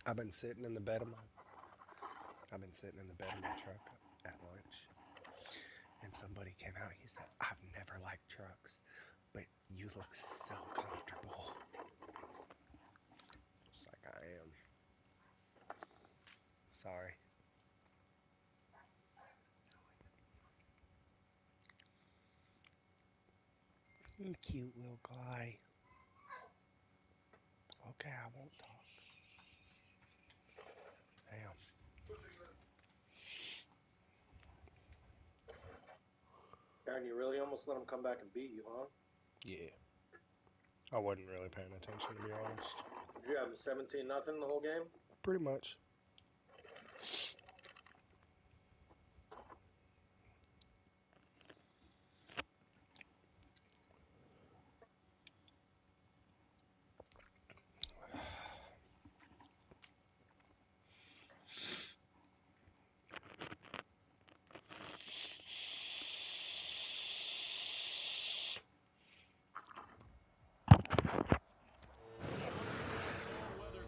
I've been sitting in the bed of my I've been sitting in the bed of my truck at lunch, and somebody came out. He said, "I've never liked trucks, but you look so comfortable." It's like I am. Sorry. You cute little guy. Okay, I won't talk. Damn. Aaron, you really almost let him come back and beat you, huh? Yeah. I wasn't really paying attention, to be honest. Did you have him 17-0 the whole game? Pretty much.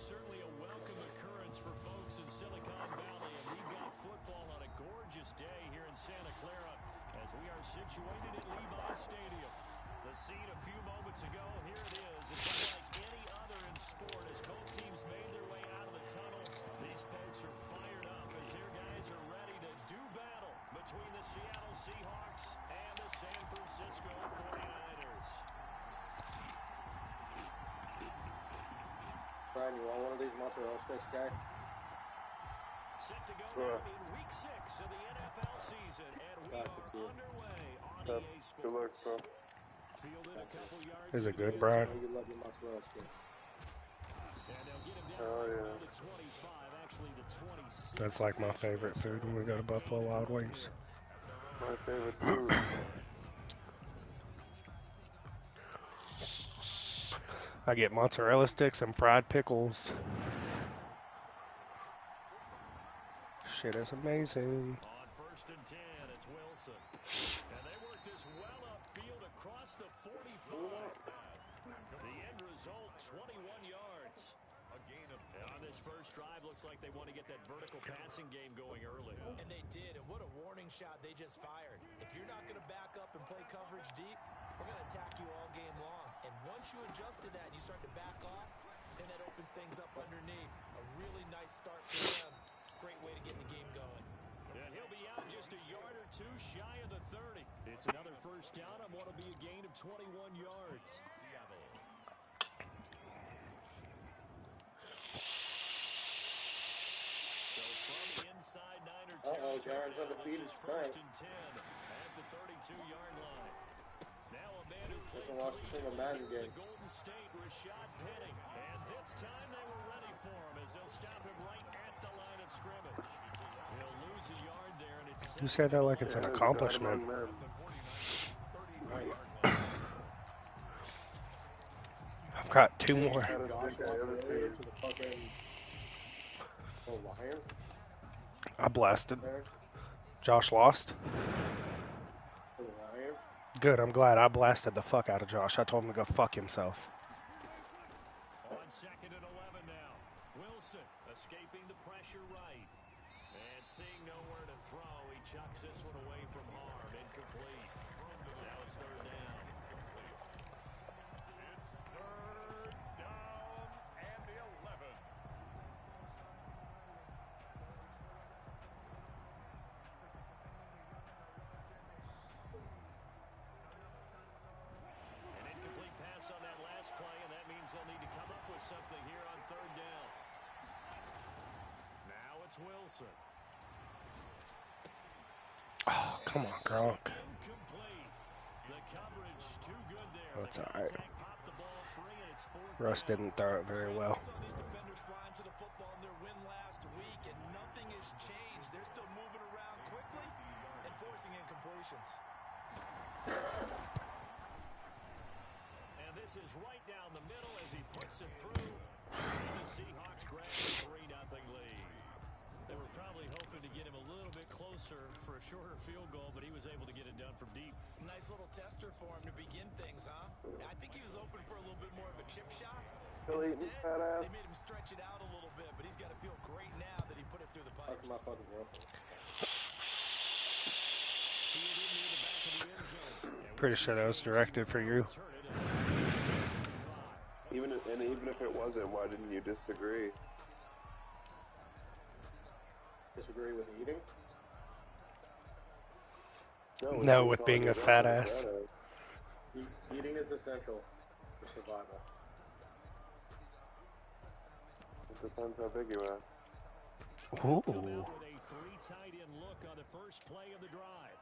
Certainly a welcome occurrence for folks in Silicon Valley, and we've got football on a gorgeous day here in Santa Clara as we are situated at Levi Stadium. The scene a few moments ago, here it is. It's unlike any other in sport as both teams made their way out of the tunnel. These folks are fired up as their guys are ready to do battle between the Seattle Seahawks and the San Francisco 49ers. Brian, you want one of these mozzarella sticks, guy? Set to go now in week 6 of the NFL season, and we are underway on EA Sports. Good luck, bro. Fielded a couple yards. Is it good, Brian? You love your mozzarella sticks. And they'll get him down Oh, yeah. the 25, actually the 26. That's like my favorite food when we go to Buffalo Wild Wings. My favorite food. I get mozzarella sticks and fried pickles. Shit is amazing. On 1st and 10, it's Wilson. And they work this well upfield across the 45. The end result, 21 yards. And on this first drive, looks like they want to get that vertical passing game going early. And they did, and what a warning shot they just fired. If you're not going to back up and play coverage deep, we're going to attack you all game long. And once you adjust to that and you start to back off, then that opens things up underneath. A really nice start for them. Great way to get the game going. And he'll be out just a yard or two shy of the 30. It's another first down on what will be a gain of 21 yards. So from the inside 9 or 10, Jaren's undefeated. this is 1st and 10 at the 32-yard line. Now a man who Doesn't watch a single Madden game. the Golden State, Rashad Penny. And this time they were ready for him as they'll stop him right at the line of scrimmage. He'll lose a yard there, and it's You say that like it's an accomplishment. I've got 2 more. I blasted. Josh lost. Good, I'm glad I blasted the fuck out of Josh. I told him to go fuck himself. On 2nd and 11 now. Wilson escaping the pressure right. And seeing nowhere to throw, he chucks this one away from harm. Incomplete. Now it's 3rd down. It's 3rd down and 11. An incomplete pass on that last play, and that means they'll need to come up with something here on 3rd down. Now it's Wilson. Oh, come on, Gronk. Incomplete. The coverage too good there. That's all right. Popped the ball free, and it's 4th Russ down. didn't throw it very well. Saw these defenders flying to the football in their win last week, and nothing has changed. They're still moving around quickly and forcing incompletions. And this is right down the middle as he puts it through. And the Seahawks grab a 3-0 lead. They were probably hoping to get him a little bit closer for a shorter field goal, but he was able to get it done from deep. Nice little tester for him to begin things, huh? I think he was open for a little bit more of a chip shot. Still eating, Instead, fat ass. they made him stretch it out a little little bit, but he's got to feel great now that he put it through the pipes. Fuck my fucking girlfriend. Pretty sure that was directed for you. Even if it wasn't, why didn't you disagree? Disagree with eating? No, with being a fat ass. Eating is essential for survival. It depends how big you are. Ooh. Come out with a 3 tight end look on the first play of the drive.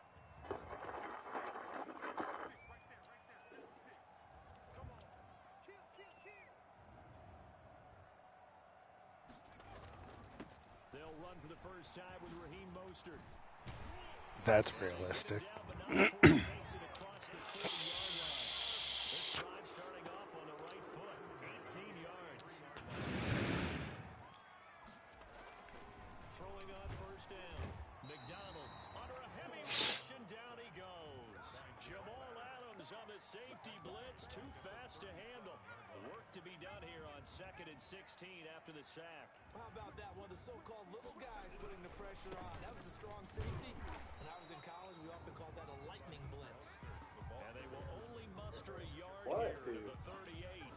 They'll run for the first time with Raheem Mostert. That's realistic. Takes it across the 40-yard line. This drive starting off on the right foot, 18 yards. Throwing on first down. McDonald under a heavy rush, and down he goes. Jamal Adams on the safety blitz, too fast to handle. Work to be done here on 2nd and 16 after the sack. How about that? One of the so-called little guys putting the pressure on. That was a strong safety. When I was in college, we often called that a lightning blitz. And they will only muster a yard What, here dude? to the 38.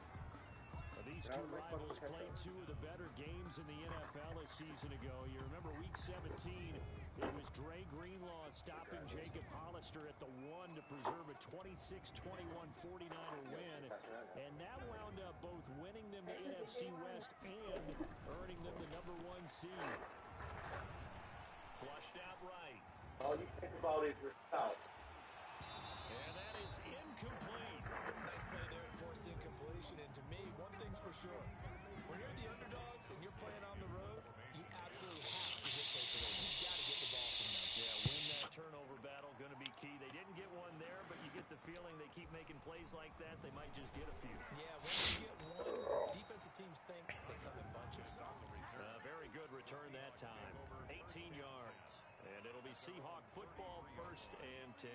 These two rivals played 2 of the better games in the NFL a season ago. You remember Week 17, it was Dre Greenlaw stopping Jacob Hollister at the 1 to preserve a 26-21 49er win. And that wound up both winning them the NFC West and earning them the #1 seed. Flushed out right. All you think about is yourself. And that is incomplete. Nice play there to force the incompletion. And to me, one thing's for sure. When you're the underdogs and you're playing on the road, you absolutely have to get takeaways. You've got to get the ball from them. Yeah, win that turnover battle, going to be key. They didn't get one there, but you get the feeling they keep making plays like that, they might just get a few. Yeah, once you get one, defensive teams think they come in bunches. Very good return that time. 18 yards. And it'll be Seahawk football, 1st and 10.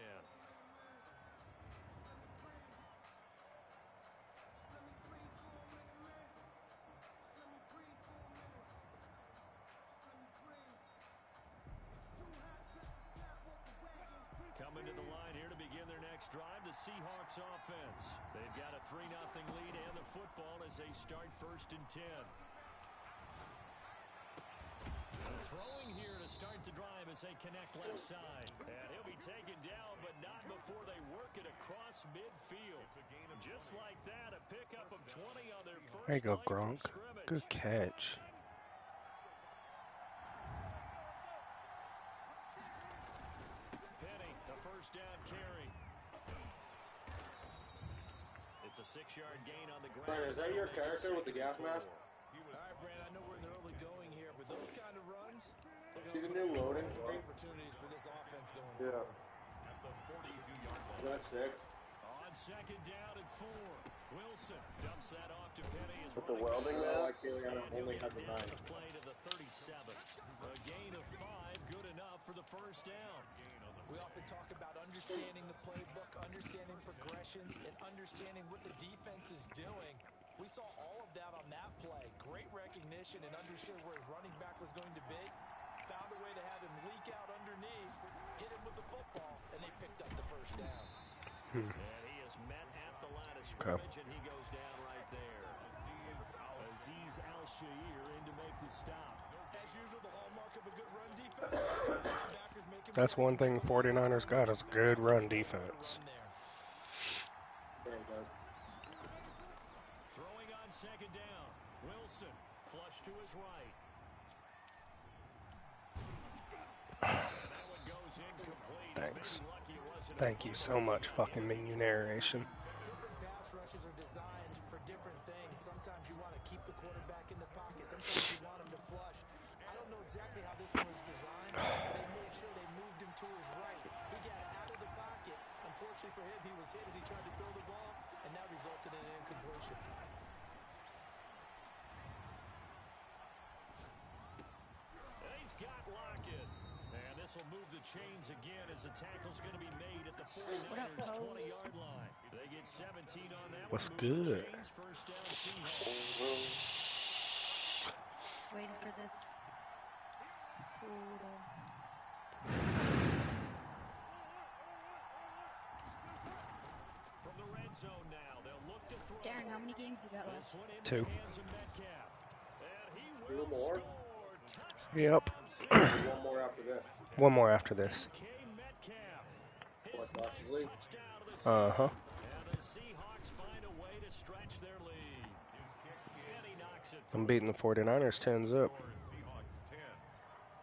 Coming to the line here to begin their next drive, the Seahawks offense. They've got a 3-0 lead and the football as they start 1st and 10. Throwing here to start the drive as they connect left side. And he'll be taken down, but not before they work it across midfield. Just like that, a pickup of 20 on their first There you go, play from Gronk. scrimmage. Good catch. Penny, the first down carry. It's a 6-yard gain on the ground. Brian, is that your character with the gas mask? All right, Brad, I know we're in the early going here, but those kind of runs, See the new loading screen? opportunities for this offense going Yeah. forward. That's sick. On 2nd down and 4. Wilson dumps that off to Penny. With the welding I mask? feel like I only have the Down 9. the play to the 37. A gain of 5, good enough for the first down. We often talk about understanding the playbook, understanding progressions, and understanding what the defense is doing. We saw all of that on that play. Great recognition and understood where his running back was going to be. Found a way to have him leak out underneath, hit him with the football, and they picked up the first down. And he is met at the line of scrimmage, and he goes down right there. Azeez Al-Shaair in to make the stop. As usual, the hallmark of a good run defense. Linebackers making That's plays. one thing 49ers got is good run defense. Run there. There it goes. Throwing on 2nd down. Wilson, flush to his right. And that one goes incomplete. Thanks. Maybe lucky it wasn't a Thank you so much, fucking menu narration. Different pass rushes are designed for different things. Sometimes you want to keep the quarterback in the pocket. Sometimes you want him to flush. I don't know exactly how this one was designed, but they made sure they moved him to his right. He got out of the pocket. Unfortunately for him, he was hit as he tried to throw the ball, and that resulted in an incompletion. And he's got Lockett. And this will move the chains again as the tackle's going to be made at the 49ers 20-yard line. They get 17 on that. What's one. Move the good? chains, first down Seahawks. Waiting for this. From the red zone now, they'll look to throw. Darren, how many games you got left? This one into 2. the hands of Metcalf. And he 2 will more? score. Yep. One more after this. One more after this. Metcalf. What, His last ninth league? touchdown of the season. Uh-huh. And the Seahawks find a way to stretch their lead. And he knocks it I'm through. beating the 49ers 10s up.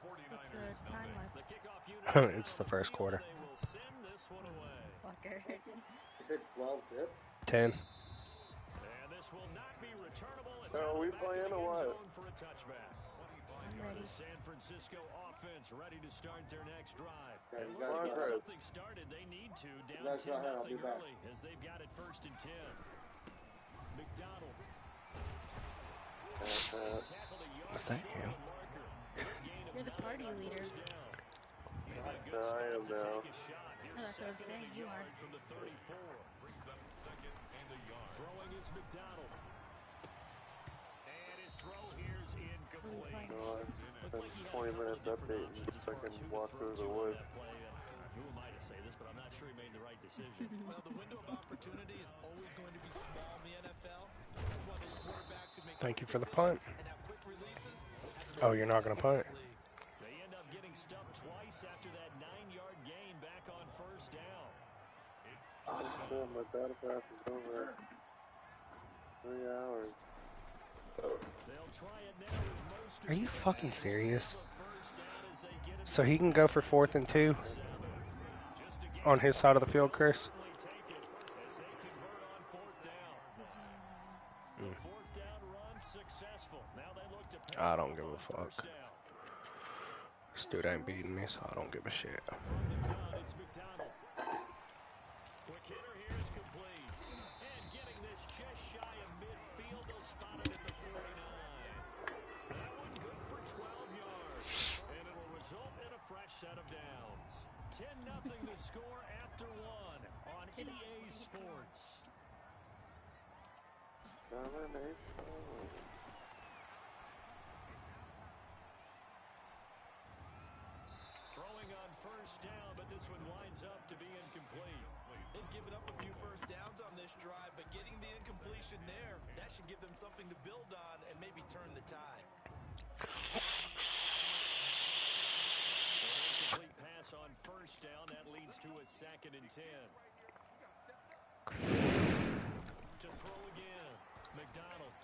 What's the time The left? kickoff unit is It's out the on first field, quarter. and they will send this one away. Fucker. You said 12 zip? 10. And this will not be returnable. It's So out are of we the back playing of the or end what? zone for a touchback. I'm ready. The San Francisco offense ready to start their next drive. Yeah, And you look guys to get go ahead. something started. They need to. You Down guys go ahead, I'll 10-0 be back. early as they've got it 1st and 10. McDonald is tackled a yard What's that, short you? of the marker. Good gain of You're the 9 party on leader. first down. Maybe a good I spot am to now. take a shot. Here's Oh, that's what I'm 2nd saying, and a you yard are. from the 34. Throwing is McDonald. And his throw here's incomplete. No, I Looked like he spent had a 20 couple minutes of different updating options as so I far as can who to walk throw through the to on woods. that play. And who am I to say this, but I'm not sure he made the right decision. Well, the window of opportunity is always going to be small in the NFL. That's why those quarterbacks who make Thank you quick for the punt. decisions and have quick releases have the Oh, most you're not going to success punt? in this league. They end up getting stuffed twice after that 9-yard gain back on first down. Oh, my battle pass is over. 3 hours. They'll try it now with Mostert. Are you fucking serious? A first down as they get it So he can go for 4th and 2 just to gain on his side of the field, Chris? certainly take it as they convert on 4th down. The 4th down run successful. Now they look to pay I don't off give a on fuck. first down. This dude ain't beating me, so I don't give a shit. From the gun, it's McDonald. Quick hitter here is complete. And getting this just shy of midfield, they'll spot it at the 49. That one good for 12 yards. And it'll result in a fresh set of downs. 10-0 the score after 1 on EA Sports. Throwing on first down, but this one winds up to be incomplete. They've given up a few first downs on this drive, but getting the incompletion there, that should give them something to build on and maybe turn the tide. An incomplete pass on first down. That leads to a 2nd and 10. To throw again. McDonald.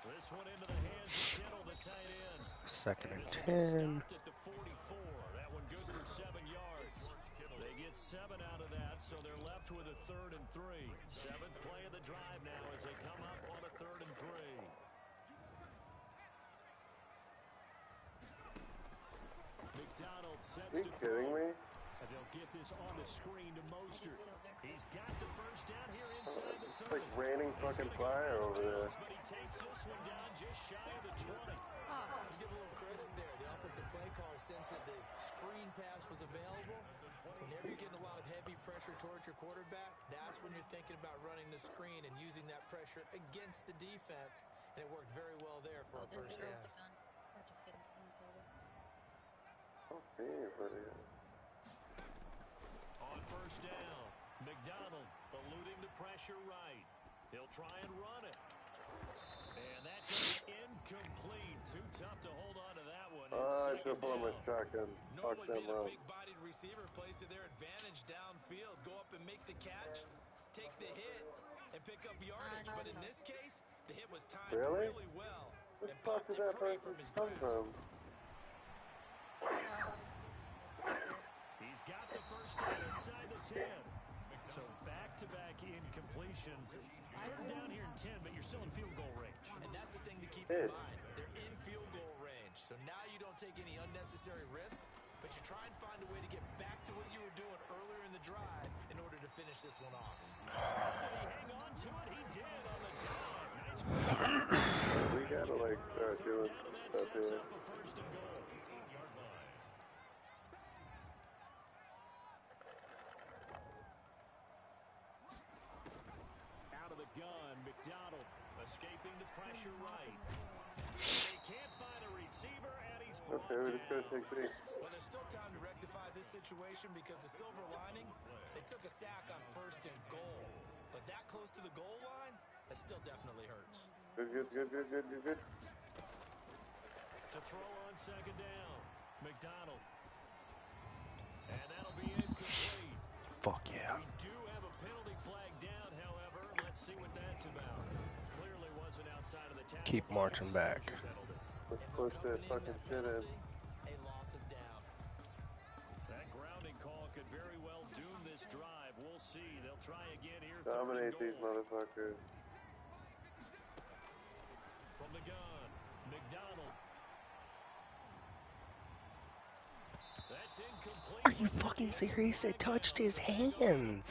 This one into the hands of Kittle, the tight end. 2nd and This one 10. stopped at the 44. That one good for 7 yards. They get 7 out of that, so they're left with a 3rd and 3. 7th play of the drive now as they come up on a 3rd and 3. McDonald sets Are you to kidding throw. me? And they'll get this on the screen to I just Mostert. killed her. He's got the first down here inside the It's 30. like raining fucking fire over there. But he takes this one down just shy of the 20. Let's give a little credit there. The offensive play caller sensed that the screen pass was available. Whenever you're getting a lot of heavy pressure towards your quarterback, that's when you're thinking about running the screen and using that pressure against the defense. And it worked very well there for a there's first the down. gun. Or just kidding. I'm gonna kill her. I don't see anybody. On first down, McDonald eluding the pressure right. He'll try and run it. And that goes incomplete. Too tough to hold on to that one. I should It's put on my 2nd down. shotgun. Fuck Normally them being a up. big-bodied receiver plays to their advantage downfield. Go up and make the catch, take the hit, and pick up yardage. But in this case, the hit was timed Really? really well. Where the and fuck popped did it that free person from his come grasp. from? He's got the first down inside the 10. So back-to-back incompletions. 3rd down here in 10, but you're still in field goal range. And that's the thing to keep in mind. They're in field goal range. So now you don't take any unnecessary risks, but you try and find a way to get back to what you were doing earlier in the drive in order to finish this one off. Did he hang on to it? He did on the dive. Nice grab. We gotta like start doing Down to some that stuff sets here. up a 1st and goal. Out of the gun, McDonald escaping the pressure right. They can't find receiver, and he's brought Okay, we just gotta down. take B. Well, there's still time to rectify this situation because the silver lining, they took a sack on 1st and goal. But that close to the goal line, that still definitely hurts. Good. To throw on 2nd down, McDonald. And that'll be incomplete. Fuck yeah. We do have a penalty flag down, however. Let's see what that's about. Clearly wasn't outside of the tackle. Keep marching back. Let's push that fucking shit in. A loss of down. That grounding call could very well doom this drive. We'll see. They'll try again here. Dominate these motherfuckers. From the gun, McDonald. That's incomplete. Are you fucking serious? It touched his hands.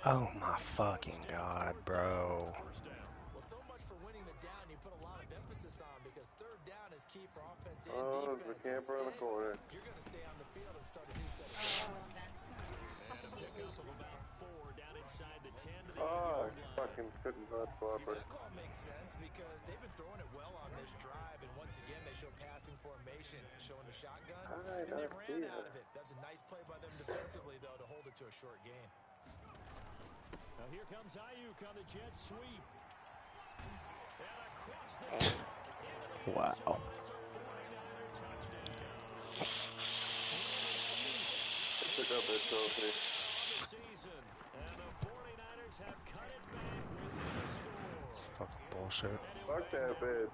Oh my fucking god, bro. Well, so much for winning the down you put a lot of emphasis on because 3rd down is key for offense and Oh, there's the defense. camper on the corner. You're going to stay on the field and start a new set of Oh, downs. Ben. And a pickup of about 4 down inside the 10 to the Oh, 8-yard line. fucking couldn't touch Flopper. That call makes sense because they've been throwing it well on this drive, and once again they show passing formation, showing the shotgun, I and they don't ran see out it. of it. That's a nice play by them defensively, though, to hold it to a short game. Now here comes Ayuk on the jet sweep. And across the clock into the end Wow. zone. It's a 49er touchdown. Pick up that trophy. On the season. And the 49ers have cut it back within a score. Fucking bullshit. Fuck that bitch.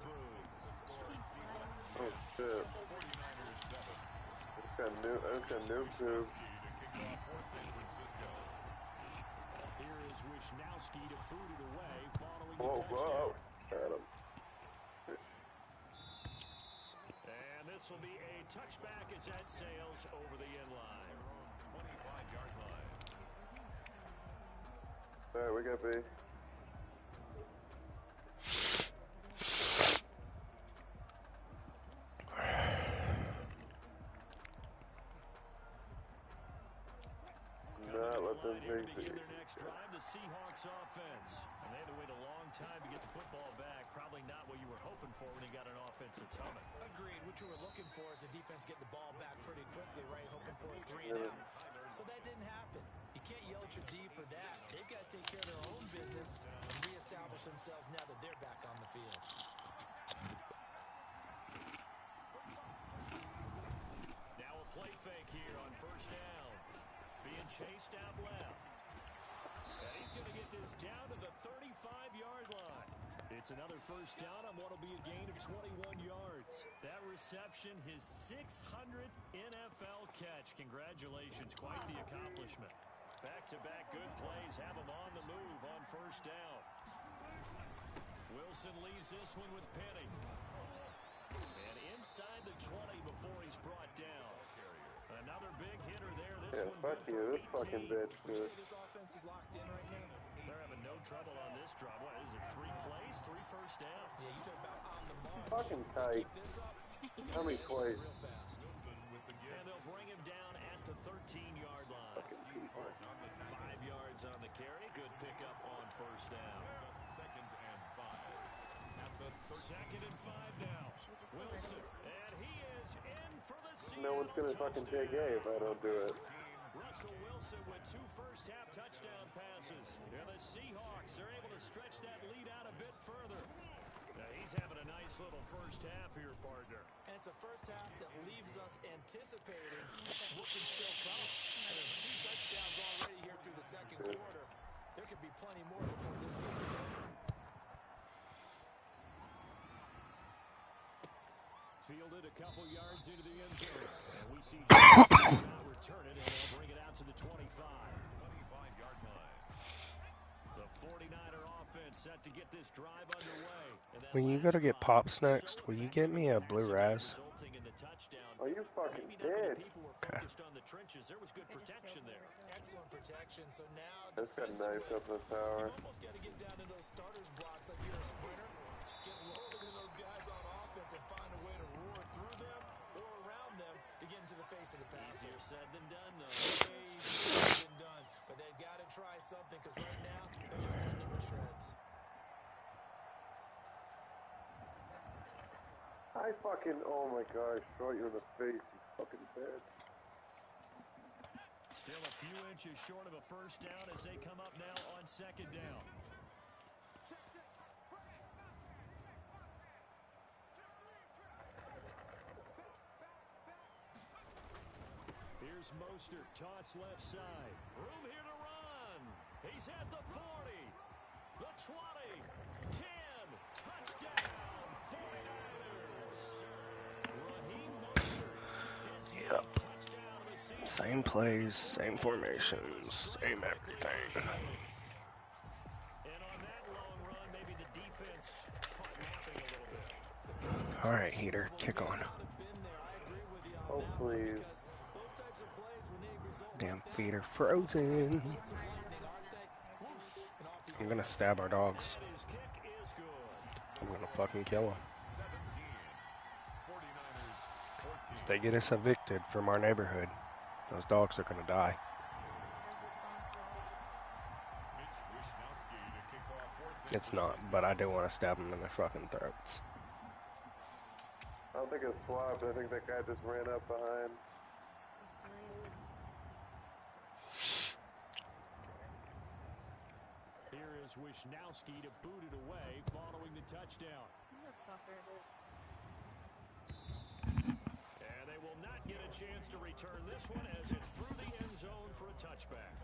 Oh shit. I just got noob tube. Here is Wisnowski to boot it away following the Whoa, touchdown. whoa. Got him. And this will be a touchback as that sails over the end line. 25-yard line. Alright, we got B. Not let them Here to take begin it. their next drive, the Seahawks offense. And they had to wait a long time to get the football back. Probably not what you were hoping for when you got an offense that's humming. Agreed. What you were looking for is the defense getting the ball back pretty quickly, right? Hoping for a 3 and out. So that didn't happen. You can't yell at your D for that. They've got to take care of their own business and reestablish themselves now that they're back on the field. Now a play fake here on 1st down. Being chased out left. And he's going to get this down to the 35-yard line. It's another 1st down on what will be a gain of 21 yards. That reception, his 600th NFL catch. Congratulations, quite the accomplishment. Back-to-back good plays have him on the move on 1st down. Wilson leaves this one with Penny. And inside the 20 before he's brought down. Another big hitter there. This Yeah, one fuck good you, for this fucking 18. bitch, Would you dude. say this offense is locked in right now? They're having no trouble on this drive. What is it, 3 plays, 3 first downs? Yeah, you talk about on the march. Fucking tight. Keep this up. How many plays? Real fast. And they'll bring him down at the 13-yard line. Fucking people. 5 yards on the carry. Good pickup on 1st down. Second and 5 now. Wilson, and he is in for the season. No one's gonna fucking take A if I don't do it. Russell Wilson with 2 first-half touchdown passes. And the Seahawks are able to stretch that lead out a bit further. Now he's having a nice little first half here, partner. And it's a first half that leaves us anticipating what can still come. I mean, 2 touchdowns already here through the second quarter. There could be plenty more before this game is over. Fielded a couple yards into the end zone. And we see Johnson not return it, and they'll bring it out to the 25-yard line. The 49er offense set to get this drive underway. When you go to get Pops next, will you get me a blue raz? Are you fucking Maybe not dead? when people were focused on the trenches. There was good protection there. Excellent protection. So now That's got knife up in the tower. you almost got to get down to those starters blocks like you're a sprinter. Get lower than those guys on offense and find a way to roar through them or around them to get into the face of the passer. Easier said than done, though. Way easier than done. But they've got to try something because right now they're just cutting them to shreds. I fucking, oh my gosh, shot you in the face, you fucking bitch. Still a few inches short of a first down as they come up now on second down. Here's Mostert, toss left side. Room here to run. He's at the 40, the 20, 10, touchdown, 49ers. Raheem Mostert, his Yep. ninth touchdown of the season. Same plays, same formations, same everything. And on that long run, maybe the defense caught napping a little bit. All right, Heater, kick on. Oh, please. Damn feet are frozen. I'm gonna stab our dogs. And his kick is good. I'm gonna fucking kill them. If they get us evicted from our neighborhood, those dogs are gonna die. It's not, but I do want to stab them in their fucking throats. I don't think it's swapped. I think that guy just ran up behind. Here is Wisnowski to boot it away following the touchdown. And they will not get a chance to return this one as it's through the end zone for a touchback.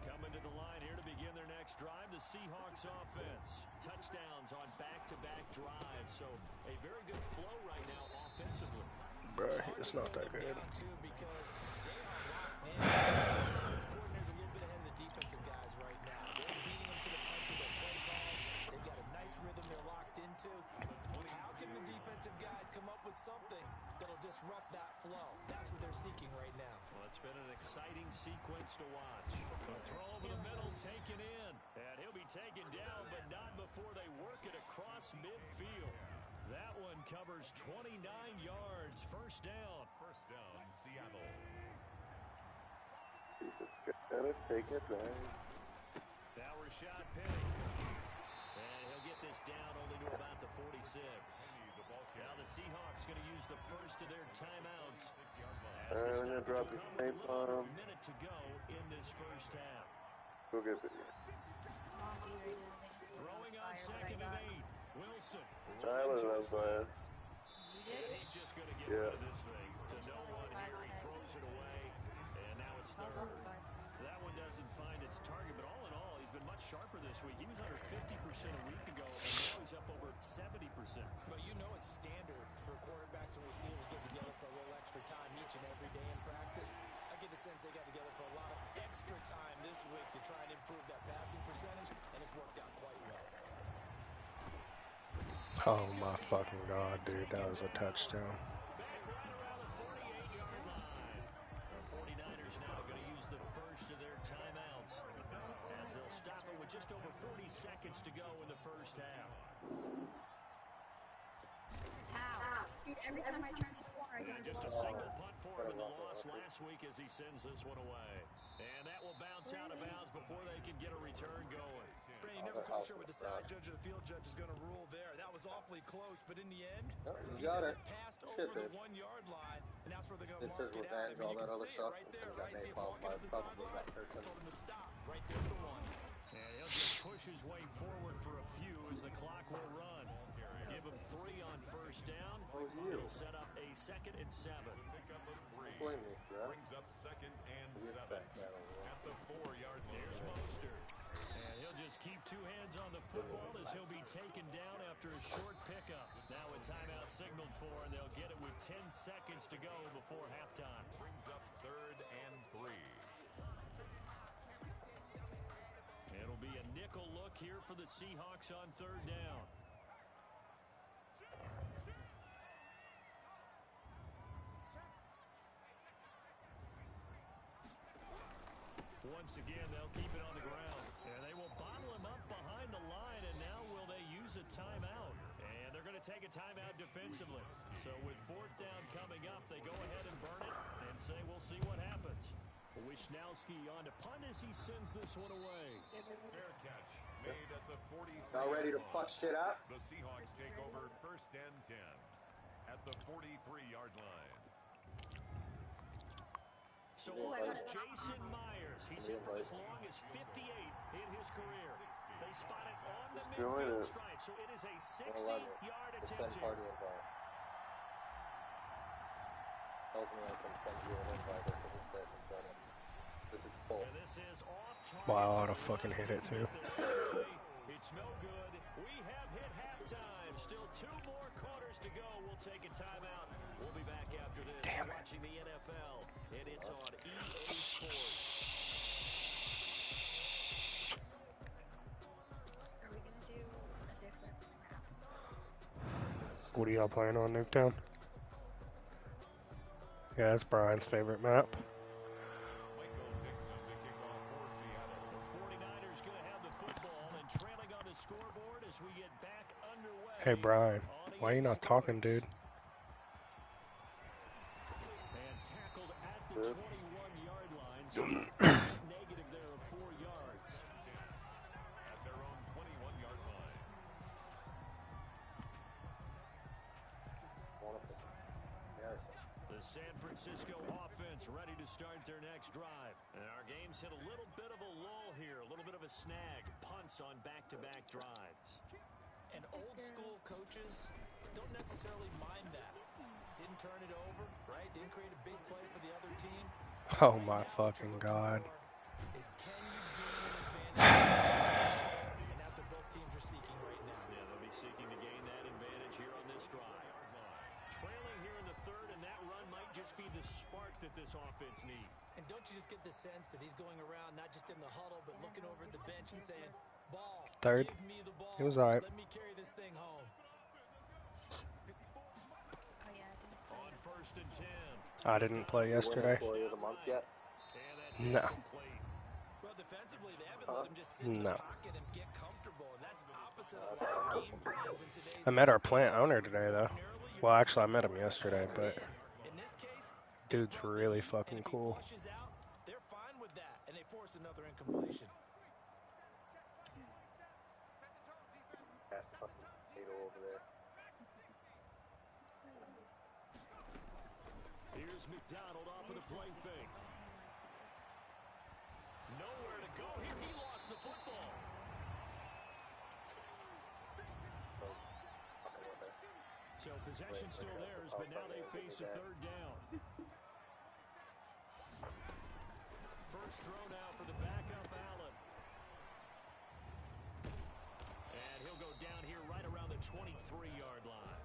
Coming to the line here to begin their next drive, the Seahawks offense. Touchdowns on back-to-back drives, so a very good flow right now offensively. Bruh, it's not that good. Because they are locked in. Defense coordinator's a little bit ahead of the defensive guys right now. They're beating them to the punch with their play calls. They've got a nice rhythm they're locked into. How can the defensive guys come up with something that'll disrupt that flow? That's what they're seeking right now. Well, it's been an exciting sequence to watch. A throw over the middle taken in. And he'll be taken down, but not before they work it across midfield. That one covers 29 yards. First down. First down, Seattle. He's gonna take it back. Now Rashad Penny. And he'll get this down only to about the 46. Now the Seahawks going to use the first of their timeouts. All right, I'm gonna drop the tape on him. A minute to go in this first half. Go get it. Throwing on second and 8. Wilson. I don't know, man. And he's just going to get rid of this thing. To no one here, he throws it away. And now it's third. That one doesn't find its target, but all in all, he's been much sharper this week. He was under 50% a week ago, and now he's up over 70%. But you know it's standard for quarterbacks and receivers get together for a little extra time each and every day in practice. I get the sense they got together for a lot of extra time this week to try and improve that passing percentage, and it's worked out quite well. Oh my fucking god, dude, that was a touchdown. Back right around the 48-yard line. The 49ers now going to use the first of their timeouts as they'll stop it with just over 40 seconds to go in the first half. Dude, every time I turn this corner, I get Just a single punt for him in the loss last week as he sends this one away. And that will bounce out of bounds before they can get a return going. Brady, never quite sure what the side judge or the field judge is going to rule there. That was awfully close, but in the end, he says it passed over the 1-yard line, and that's where they're going to mark it out. I mean, you can see it right there, right? See it walking up the sideline. Told him to stop right there at the 1. And he'll just push his way forward for a few as the clock will run. Give him 3 on first down. He'll set up a 2nd and 7. Blame me for that. Brings up 2nd and 7 at the 4-yard line. Here's Mostert. And he'll just keep 2 hands on the football as he'll be taken down after a short pickup. Now a timeout signaled for, and they'll get it with 10 seconds to go before halftime. Brings up 3rd and 3. It'll be a nickel look here for the Seahawks on 3rd down. Once again, they'll keep it on the ground. And they will bottle him up behind the line, and now will they use a timeout? And they're going to take a timeout defensively. So with fourth down coming up, they go ahead and burn it and say we'll see what happens. Wisnowski on to punt as he sends this one away. Fair catch made at the 43. Now ready to fuck shit up? The Seahawks take over 1st and 10 at the 43-yard line. So it was Jason Myers. He's hit from as long as 58 in his career. They spot it on the midfield stripe, so it is a 60-yard attempt here. Tells me I can send you an invite if it's there in front of. This is full. And this is off target. Wow, I ought to fucking hit it too. It's no good. We have hit halftime. Still 2 more quarters to go. We'll take a timeout. We'll be back after this. Damn it. Watching the NFL, and it's on EA Sports. Are we gonna do a different map? What are y'all playing on, Nuketown? Yeah, that's Brian's favorite map. Michael Dixon to kick off for Seattle. The 49ers going to have the football and trailing on the scoreboard as we get back underway. Hey, Brian, why are you not talking, dude? And tackled at the 21-yard line. So negative there of 4 yards. At their own 21-yard line. The San Francisco offense ready to start their next drive. And our game's hit a little bit of a lull here, a little bit of a snag. Punts on back-to-back drives. And old school coaches don't necessarily mind that. Didn't turn it over, right? Didn't create a big play for the other team. Oh my fucking god. Is can you gain an advantage? And that's what both teams are seeking right now. Yeah, they'll be seeking to gain that advantage here on this drive. Trailing here in the third, and that run might just be the spark that this offense needs. And don't you just get the sense that he's going around not just in the huddle, but looking over at the bench and saying, ball, Third. give me the ball. It was alright. Let me carry this thing home. Oh yeah, I didn't play On that. 1st and 10. I didn't play yesterday. Employee of the month yet? And that's No. incomplete. Well, defensively, they haven't let him just sit in No. the pocket and get comfortable. And that's opposite of a lot of game plans in today's I met our plant owner today, though. Well, actually, I met him yesterday, but in this case, dude's really fucking and if he cool. flushes out, they're fine with that, and they force another incompletion. That's fucking Tato over there. Here's McDonald off of the play fake. Nowhere to go here. He lost the football. So possession still theirs, but now they face a third down. First throw now for the backup Allen. And he'll go down here right around the 23-yard line.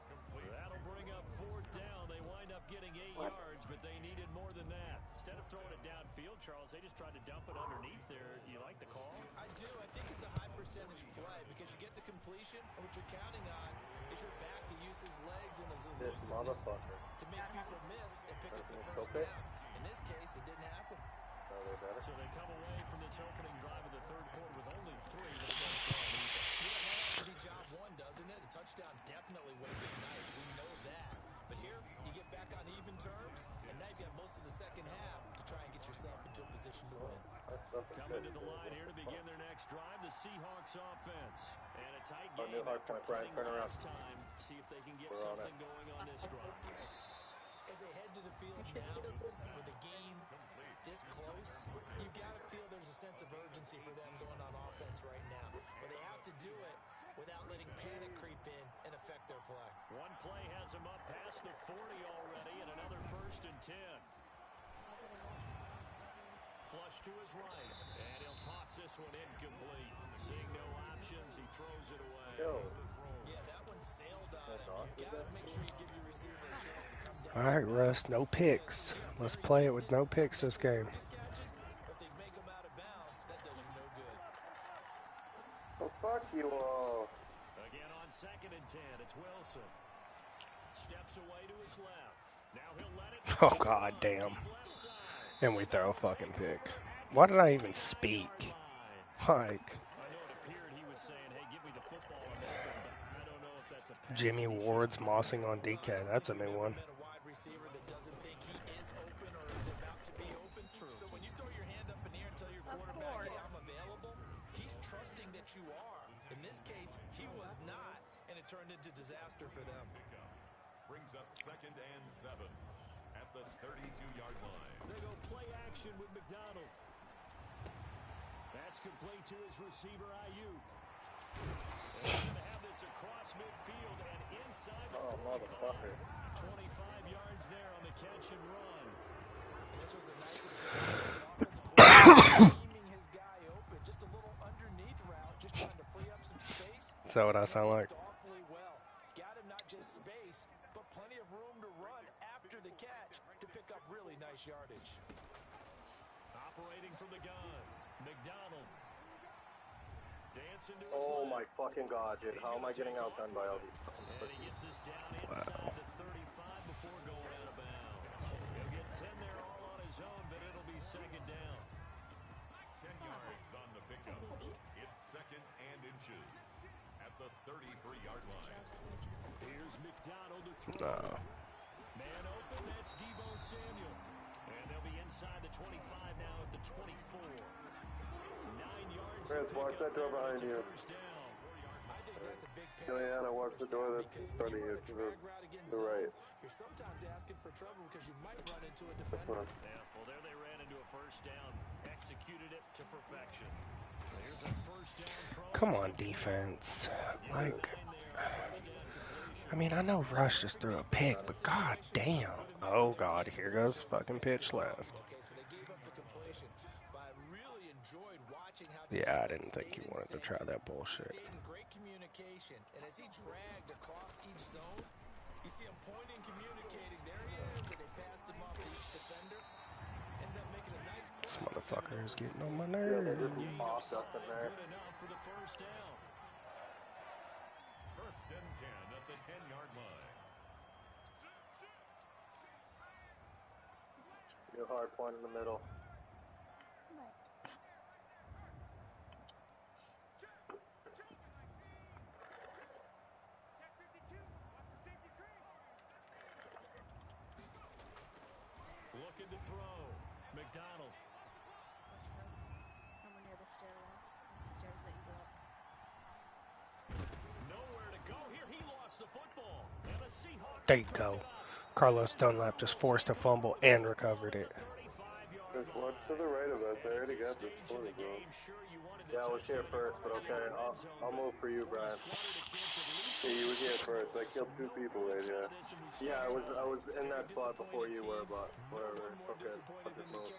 That'll bring up fourth down. They wind up getting 8 yards, but they needed more than that. Instead of throwing it downfield, Charles, they just tried to dump it underneath there. You like the call? I do. I think it's a high percentage play because you get the completion, and what you're counting on is your back to use his legs and his This elusiveness motherfucker. to make people miss and pick up the Everything first okay? down. In this case, it didn't happen. No, they're better. So they come away from this opening drive of the third quarter with only 3, but it doesn't fall either. Yeah, that has to be job one, doesn't it? A touchdown definitely would have been nice. We know that. But here, you get back on even terms, and now you've got most of the second half to try and get yourself into a position to win. That's something Coming to good. the line here to begin their next drive, the Seahawks offense. And a tight Oh, game new hard after point, Brian. playing Turn around. last time. See if they can get We're on something it. going on this drive. As they head to the field now, with the game this close, you've got to feel there's a sense of urgency for them going on offense right now. But they have to do it without letting panic creep in and affect their play. One play has him up past the 40 already, and another 1st and 10. Flush to his right, and he'll toss this one incomplete. Seeing no options, he throws it away. Yo, Yeah, that one sailed on That's him. awesome. You've got to make sure you give your receiver a chance to come down. All right, Russ, no picks. Let's play it with no picks this game. Catches, but they make them out of bounds. That does you no good. Oh, fuck you all. Again on 2nd and 10, it's Wilson. Steps away to his left. Now he'll let it. Oh, god damn. And we throw a fucking pick. Why did I even speak? Like, I know it appeared he was saying, hey, give me the football, I'm open, but I don't know if that's a Jimmy Ward's mossing on DK. That's a new one. So when you throw your hand up in the air and tell your quarterback, hey, I'm available, he's trusting that you are. In this case, he was not, and it turned into disaster for them. Brings up 2nd and 7 at the 32-yard line. They go play action with McDonald. That's complete to his receiver, Ayuk. They're going to have this across midfield and inside the 45. 25 yards there on the catch and run. This was a nice example. Aiming his guy open, just a little underneath route, just trying to free up some space. Is that what I sound like? Awfully well. Got him not just space, but plenty of room to run after the catch to pick up really nice yardage. Operating from the gun, McDonald. Dancing to his Oh left. my fucking god, dude. How am I getting outdone by all these fucking And he pussies? gets us down inside the 35 before going out of bounds. He'll get 10 there all on his own, but it'll be second down. 10 yards on the pickup. It's 2nd and inches at the 33-yard line. Here's McDonald to throw. No. Man open, that's Deebo Samuel. And they'll be inside the 25 now at the 24. 9 yards. Chris, watch that door behind you. I think that's a big Juliana, watch the door that's in front of you to the right. You're sometimes asking for trouble because you might run into a This defender. one. Yeah, well, there they ran into a first down. Executed it to perfection. Here's a first down throw. Come on, defense. Like, I mean, I know Rush just threw a pick, but god damn. Oh god, here goes fucking pitch left. Okay, so they gave up the completion, but I really enjoyed watching how the Yeah, I defense didn't think stayed you in wanted to sync, try that bullshit. stayed in great communication, and as he dragged across each zone, you see him pointing, communicating. There he is, and they passed him off to each defender. Ended up making a nice play. This motherfucker is getting on my Yeah, they nerves. just bossed us in there. Good enough for the first down. 1st and 10 at the 10-yard line. Real hard point in the middle. Looking to throw. McDonald. Somewhere near the stairwell. Stairs that you go up. Nowhere to go here. He lost the football. And the Seahawks There you picked go. it up. Carlos Dunlap just forced a fumble and recovered it. 35-yard Just watch to the right of us. I already got this stage in footage, the bro. game. Sure, you wanted to Yeah, I was touch here the first, but okay. I'll move for you, Brian. Yeah, you were here first. I killed 2 people right here. Yeah, I was in that spot before you were, but whatever. Okay, I'll just move.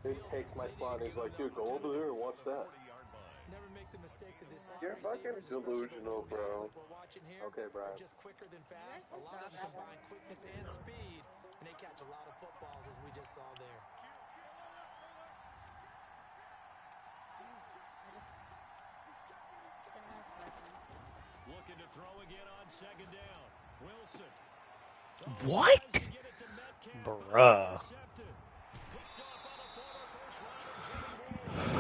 He takes my spot and he's like, dude, go over there and watch that. Never make the mistake that this You're fucking delusional, bro. Okay, Brian. Just quicker than fast. A lot of them combine quickness and speed, and they catch a lot of footballs as we just saw there. Looking to throw again on second down. Wilson. What? Bruh. Picked off by the former first-rounder, Jimmy Ward.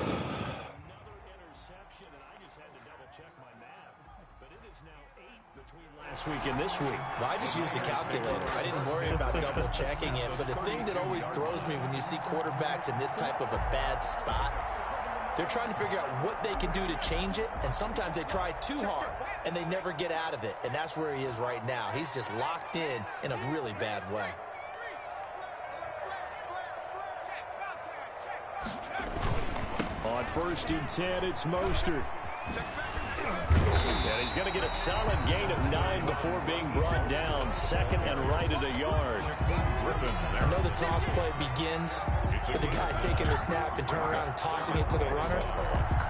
Another interception, and I just had to double-check my math. But it is now 8 between last week and this week. Well, I just used a calculator. I didn't worry about double checking it. But the thing that always throws me when you see quarterbacks in this type of a bad spot, they're trying to figure out what they can do to change it. And sometimes they try too hard and they never get out of it. And that's where he is right now. He's just locked in a really bad way. On 1st and 10, it's Mostert. And he's going to get a solid gain of 9 before being brought down. 2nd and right at a yard. I know the toss play begins with the guy taking the snap and turning around and tossing it to the runner.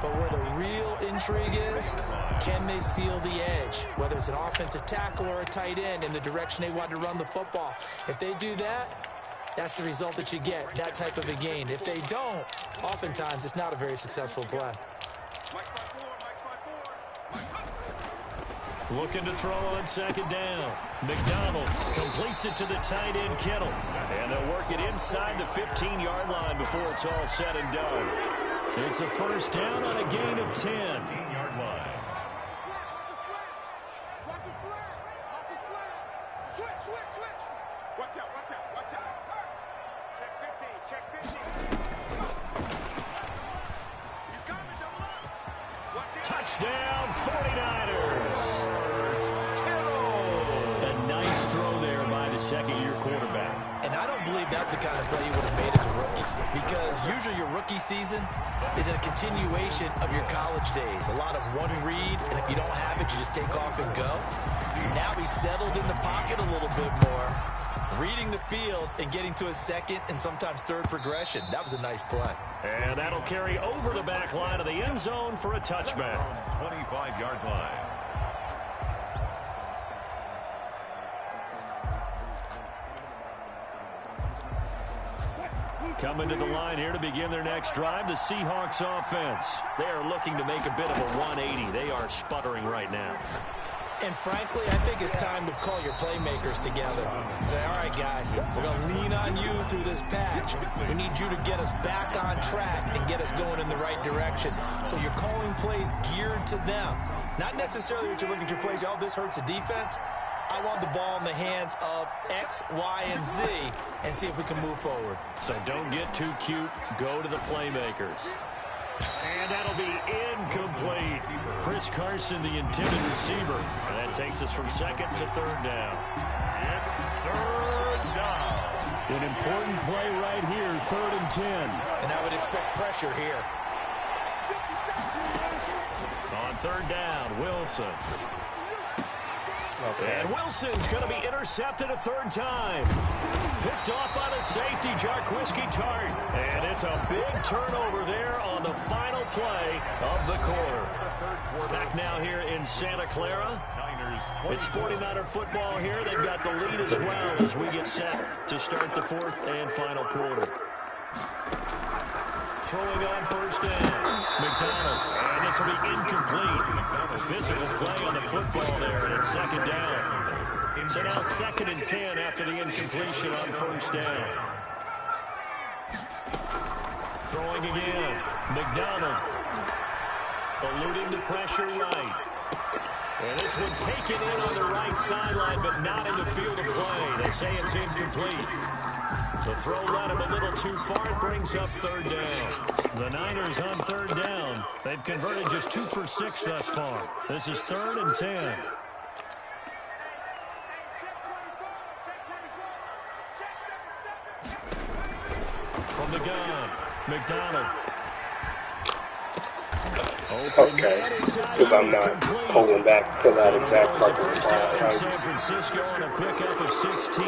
But where the real intrigue is, can they seal the edge? Whether it's an offensive tackle or a tight end in the direction they want to run the football. If they do that, that's the result that you get, that type of a gain. If they don't, oftentimes it's not a very successful play. Looking to throw on second down. McDonald completes it to the tight end, Kittle. And they'll work it inside the 15-yard line before it's all said and done. It's a first down on a gain of 10. Touchdown, 49ers. A nice throw there by the second-year quarterback. And I don't believe that's the kind of play you would have made as a rookie, because usually your rookie season is a continuation of your college days. A lot of one read, and if you don't have it, you just take off and go. Now he's settled in the pocket a little bit more, reading the field and getting to a second and sometimes third progression. That was a nice play. And that'll carry over the back line of the end zone for a touchback. 25-yard line. Coming to the line here to begin their next drive, the Seahawks offense. They are looking to make a bit of a 180. They are sputtering right now. And frankly, I think it's time to call your playmakers together and say, all right, guys, we're going to lean on you through this patch. We need you to get us back on track and get us going in the right direction. So you're calling plays geared to them. Not necessarily that you look at your plays, oh, this hurts the defense. I want the ball in the hands of X, Y, and Z and see if we can move forward. So don't get too cute. Go to the playmakers. And that'll be incomplete. Chris Carson, the intended receiver. And that takes us from second to third down. It's third down. An important play right here, 3rd and 10. And I would expect pressure here. On 3rd down, Wilson. And Wilson's going to be intercepted a 3rd time. Picked off by the safety, Jarquiski Tart. And it's a big turnover there on the final play of the quarter. Back now here in Santa Clara. It's 49er football here. They've got the lead as well as we get set to start the 4th and final quarter. Throwing on 1st down, McDonald, and this will be incomplete. A physical play on the football there, and it's 2nd down. So now 2nd and 10 after the incompletion on 1st down. Throwing again, McDonald, eluding the pressure right. And this one taken in on the right sideline, but not in the field of play. They say it's incomplete. The throw led him a little too far. It brings up 3rd down. The Niners on 3rd down. They've converted just 2 for 6 thus far. This is 3rd and 10. From the gun, McDonald. Okay, because I'm not holding back for that exact parking spot. From San Francisco on a pickup of 16.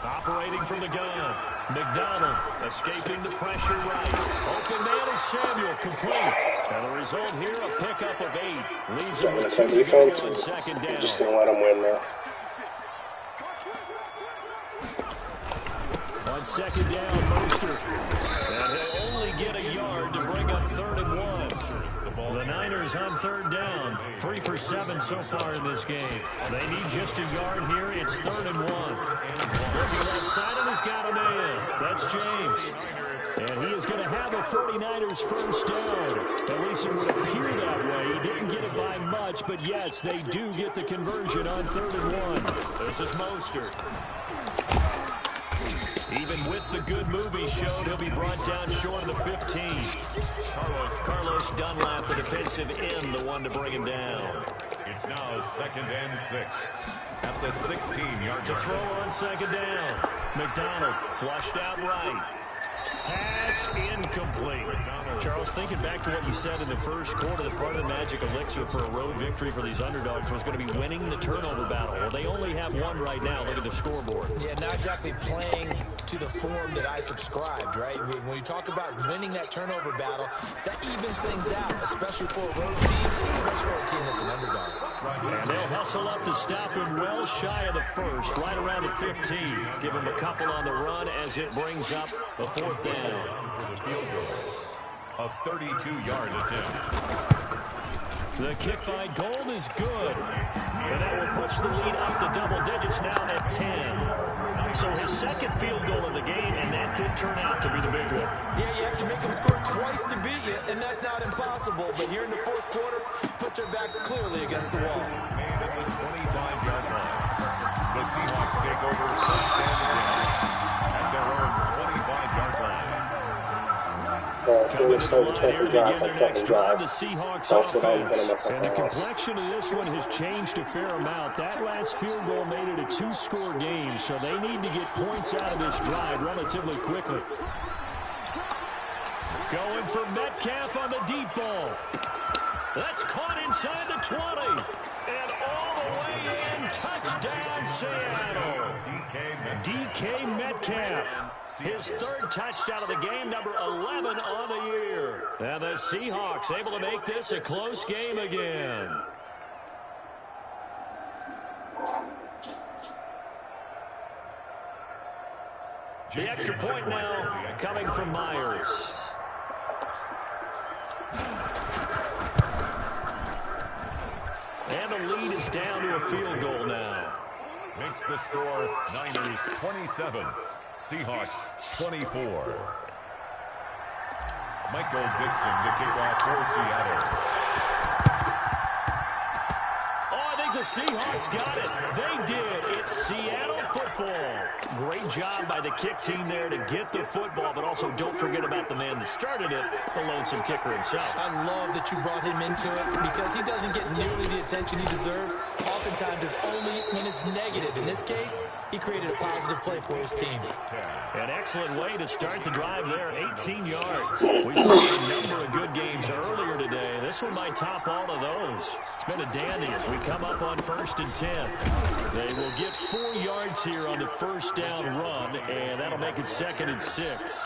Operating from the gun, McDonald escaping the pressure right. Open man is Samuel, complete. And the result here, a pickup of 8. Leaves him with 2 to go on 2nd down. I'm just going to let him win now. On 2nd down, Mostert. And he'll only get a yard to bring up 3rd and 1. The Niners on 3rd down. 3 for 7 so far in this game. They need just a yard here. It's 3rd and 1. Looking left side, and he's got a man. That's James. And he is going to have a 49ers 1st down. At least it would appear that way. He didn't get it by much, but yes, they do get the conversion on 3rd and 1. This is Mostert. Even with the good move he showed, he'll be brought down short of the 15. Carlos Dunlap, the defensive end, the one to bring him down. It's now 2nd and 6 at the 16-yard To line. throw on 2nd down. McDonald flushed out right. Pass incomplete. Charles, thinking back to what you said in the first quarter, that part of the magic elixir for a road victory for these underdogs was going to be winning the turnover battle. Well, they only have one right now. Look at the scoreboard. Yeah, not exactly playing to the form that I subscribed, right? When you talk about winning that turnover battle, that evens things out, especially for a road team, especially for a team that's an underdog. And they'll hustle up to stop him well shy of the 1st, right around the 15. Give him a couple on the run as it brings up the 4th down. For the field goal. A 32-yard attempt. The kick by Gold is good. And that will push the lead up to double digits now at 10. So his 2nd field goal in the game, and that could turn out to be the big one. Yeah, you have to make them score twice to beat you, and that's not impossible. But here in the 4th quarter, puts their backs clearly against the wall. Seahawks take over first and 10 at their own 25-yard line. Coming to the line here to begin their next drive, the Seahawks offense. And the complexion of this one has changed a fair amount. That last field goal made it a two-score game, so they need to get points out of this drive relatively quickly. Going for Metcalf on the deep ball. That's caught inside the 20. And all the way in, touchdown Seattle. DK Metcalf, his third touchdown of the game, number 11 on the year. And the Seahawks able to make this a close game again. The extra point now coming from Myers. And the lead is down to a field goal now. Makes the score Niners 27, Seahawks 24. Michael Dixon to kick off for Seattle. Oh, I think the Seahawks got it. They did. It's Seattle football. Great job by the kick team there to get the football, but also don't forget about the man that started it, the lonesome kicker himself. I love that you brought him into it because he doesn't get nearly the attention he deserves. Oftentimes it's only when it's negative. In this case, he created a positive play for his team. An excellent way to start the drive there, 18 yards. We saw a number of good games earlier today. This one might top all of those. It's been a dandy as we come up on 1st and 10. They will get 4 yards here on the first down run, and that'll make it 2nd and 6.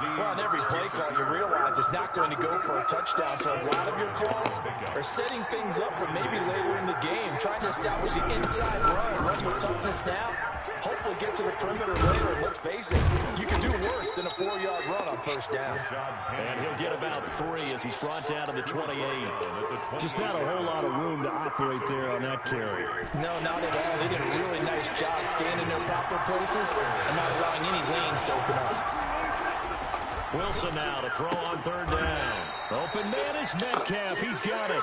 Well, on every play call, you realize it's not going to go for a touchdown, so a lot of your calls are setting things up for maybe later in the game, trying to establish the inside run with toughness now. Hopefully get to the perimeter later, and let's face it, you can do worse than a 4-yard run on first down. And he'll get about 3 as he's brought down to the 28. Just not a whole lot of room to operate there on that carry. No, not at all. They did a really nice job staying in their proper places and not allowing any lanes to open up. Wilson now to throw on 3rd down. Open man is Metcalf. He's got it.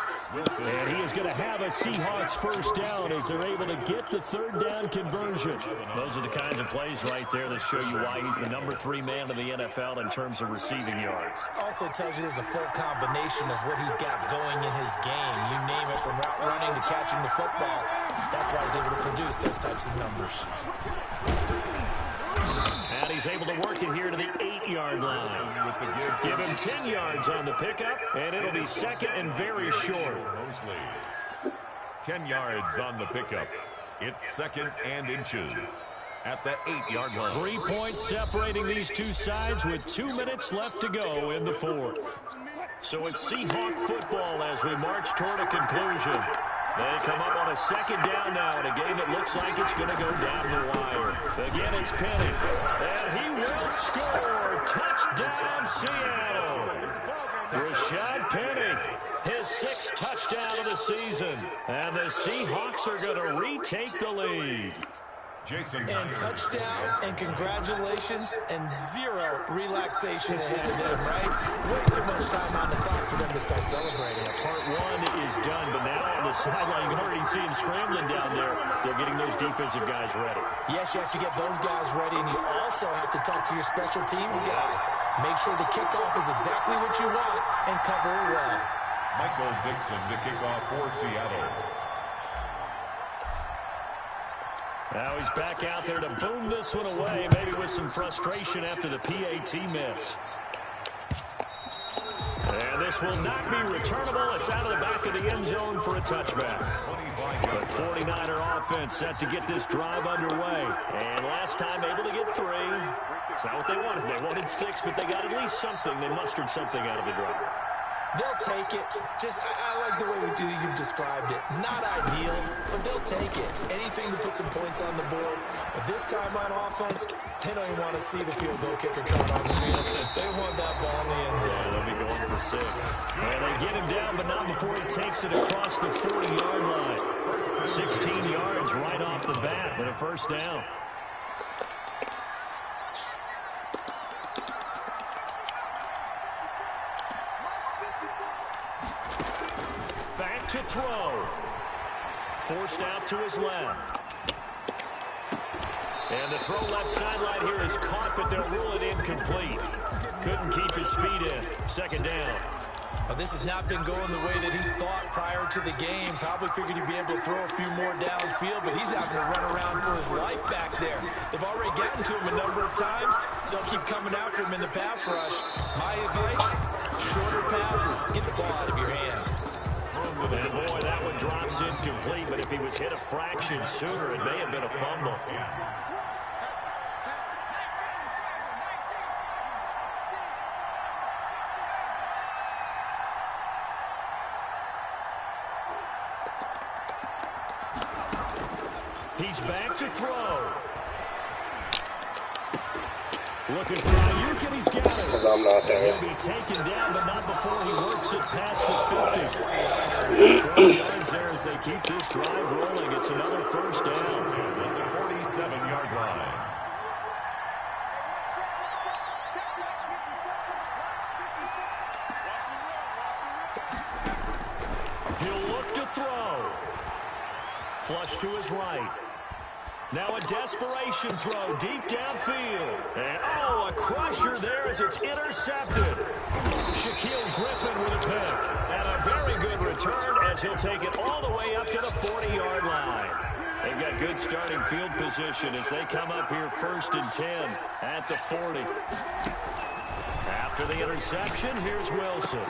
And he is going to have a Seahawks first down as they're able to get the 3rd down conversion. Those are the kinds of plays right there that show you why he's the number 3 man in the NFL in terms of receiving yards. Also tells you there's a full combination of what he's got going in his game. You name it, from route running to catching the football. That's why he's able to produce those types of numbers. And he's able to work it here to the 8-yard line. Give him 10 yards on the pickup, and it'll be 2nd and very short. 10 yards on the pickup. It's 2nd and inches at the 8-yard line. 3 points separating these two sides with 2 minutes left to go in the 4th. So it's Seahawk football as we march toward a conclusion. They come up on a 2nd down now in a game that looks like it's going to go down the wire. Again, it's Penny. And he will score. Touchdown, Seattle. Rashad Penny, his 6th touchdown of the season. And the Seahawks are going to retake the lead. And touchdown, and congratulations, and 0 relaxation ahead of them, right? Way too much time on the clock for them to start celebrating. Part 1 is done, but now on the sideline, you can already see him scrambling down there. They're getting those defensive guys ready. Yes, you have to get those guys ready, and you also have to talk to your special teams guys. Make sure the kickoff is exactly what you want, and cover it well. Michael Dixon to kick off for Seattle. Now he's back out there to boom this one away, maybe with some frustration after the PAT miss. And this will not be returnable. It's out of the back of the end zone for a touchback. The 49er offense set to get this drive underway. And last time able to get 3. It's not what they wanted. They wanted 6, but they got at least something. They mustered something out of the drive. They'll take it. Just, I like the way you've described it. Not ideal, but they'll take it. Anything to put some points on the board. But this time on offense, they don't even want to see the field goal kicker trot on the field. They want that ball in the end zone. Yeah, they'll be going for 6. And they get him down, but not before he takes it across the 40-yard line. 16 yards right off the bat, but a first down. To throw. Forced out to his left. And the throw left sideline here is caught, but they'll rule it incomplete. Couldn't keep his feet in. Second down. Well, this has not been going the way that he thought prior to the game. Probably figured he'd be able to throw a few more downfield, but he's having to run around for his life back there. They've already gotten to him a number of times. They'll keep coming after him in the pass rush. My advice, shorter passes. Get the ball out of your hand. And boy, that one drops incomplete, but if he was hit a fraction sooner, it may have been a fumble. He's back to throw. Looking for Ayuk, and he's got it. Because I'm not there. He'll be taken down, but not before he works it past the 50. 12 yards there as they keep this drive rolling. It's another first down. At the 47-yard line. He'll look to throw. Flush to his right. Now a desperation throw deep downfield. And a crusher there as it's intercepted. Shaquille Griffin with a pick. And a very good return as he'll take it all the way up to the 40-yard line. They've got good starting field position as they come up here 1st and 10 at the 40. After the interception, here's Wilson.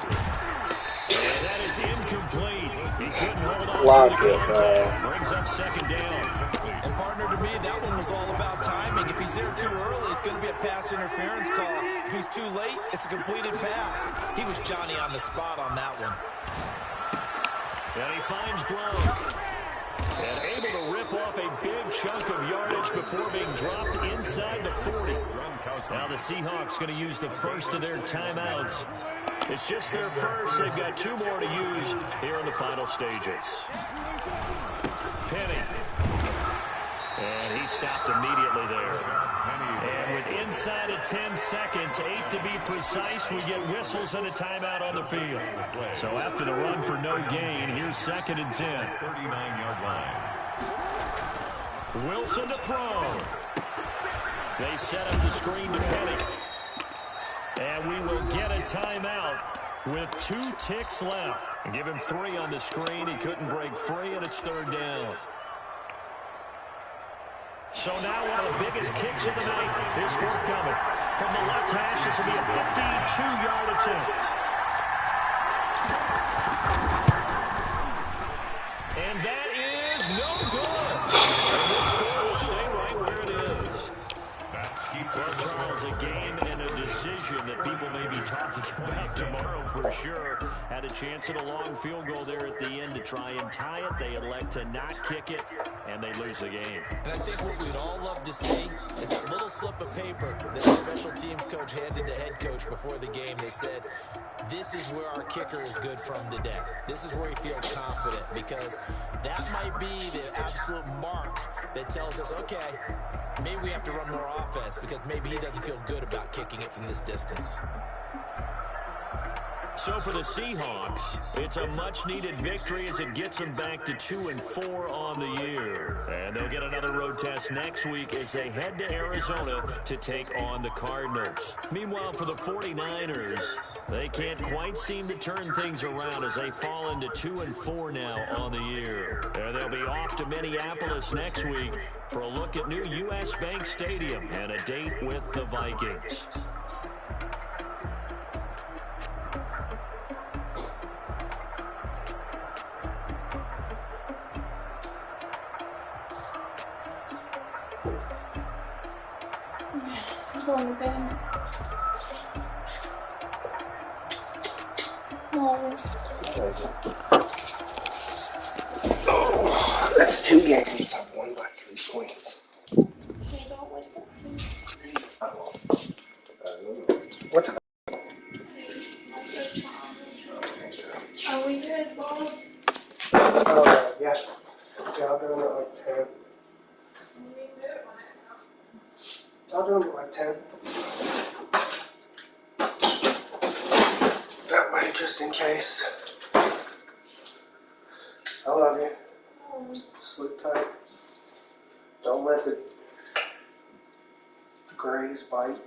And that is incomplete. He couldn't hold on to the contact. Brings up second down. And partner, to me, that one was all about timing. If he's there too early, it's going to be a pass interference call. If he's too late, it's a completed pass. He was Johnny on the spot on that one. And he finds Gronk. And able to rip off a big chunk of yardage before being dropped inside the 40. Now the Seahawks going to use the first of their timeouts. It's just their first. They've got 2 more to use here in the final stages. Penny. And he stopped immediately there. And with inside of 10 seconds, 8 to be precise, we get whistles and a timeout on the field. So after the run for no gain, here's 2nd and 10. 39-yard line. Wilson to throw. They set up the screen to Penny. And we will get a timeout with 2 ticks left. And give him 3 on the screen. He couldn't break free, and it's 3rd down. So now one of the biggest kicks of the night is forthcoming. From the left hash, this will be a 52-yard attempt. And that is no good. And this score will stay right where it is. Well, Charles, a game and a decision that people may be talking about tomorrow for sure. Had a chance at a long field goal there at the end to try and tie it. They elect to not kick it, and they lose the game. And I think what we'd all love to see is that little slip of paper that the special teams coach handed the head coach before the game. They said, this is where our kicker is good from today. This is where he feels confident, because that might be the absolute mark that tells us, okay, maybe we have to run more offense because maybe he doesn't feel good about kicking it from this distance. So for the Seahawks, it's a much-needed victory as it gets them back to 2-4 on the year. And they'll get another road test next week as they head to Arizona to take on the Cardinals. Meanwhile, for the 49ers, they can't quite seem to turn things around as they fall into 2-4 now on the year. And they'll be off to Minneapolis next week for a look at new U.S. Bank Stadium and a date with the Vikings. Going to bed. Oh, that's 2 games. I've won by 3 points. What time? Are we good, boss? Yeah. Yeah, I'll do them at like 10. I'll do them at like 10. That way, just in case. I love you. Sleep tight. Don't let the Gray's bite.